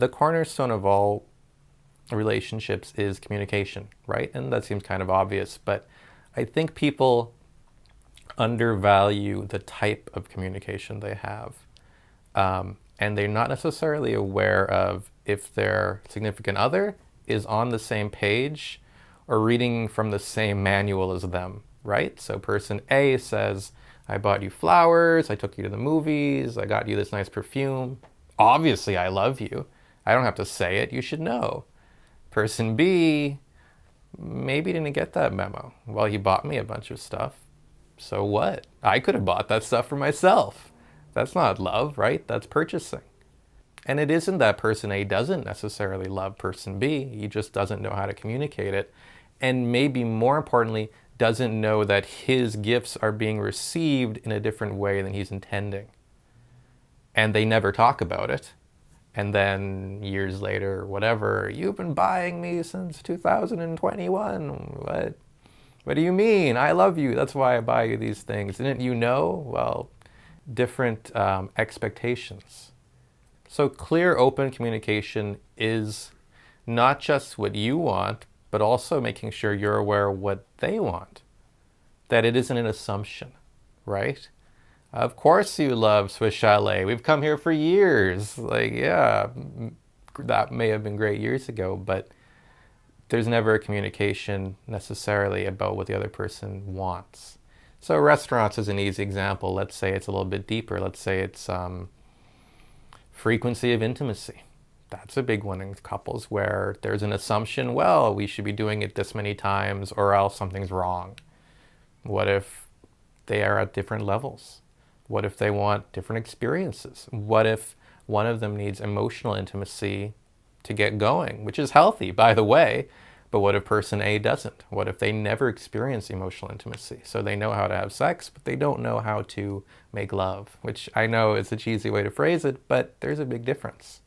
the cornerstone of all relationships is communication, right? And that seems kind of obvious, but I think people undervalue the type of communication they have. And they're not necessarily aware of if their significant other is on the same page or reading from the same manual as them, right? So person A says, I bought you flowers, I took you to the movies, I got you this nice perfume. Obviously, I love you. I don't have to say it, you should know. Person B maybe didn't get that memo. Well, he bought me a bunch of stuff. So what? I could have bought that stuff for myself. That's not love, right? That's purchasing. And it isn't that person A doesn't necessarily love person B, he just doesn't know how to communicate it. And maybe more importantly, doesn't know that his gifts are being received in a different way than he's intending. And they never talk about it. And then years later, whatever, you've been buying me since 2021. What do you mean? I love you. That's why I buy you these things. Didn't you know? Well, different expectations. So clear, open communication is not just what you want, but also making sure you're aware of what they want. That it isn't an assumption, right? Of course you love Swiss Chalet. We've come here for years. Like, yeah, that may have been great years ago, but there's never a communication necessarily about what the other person wants. So restaurants is an easy example. Let's say it's a little bit deeper. Let's say it's frequency of intimacy. That's a big one in couples where there's an assumption, well, we should be doing it this many times or else something's wrong. What if they are at different levels? What if they want different experiences? What if one of them needs emotional intimacy to get going, which is healthy, by the way, but what if person A doesn't? What if they never experience emotional intimacy? So they know how to have sex, but they don't know how to make love, which I know is a cheesy way to phrase it, but there's a big difference.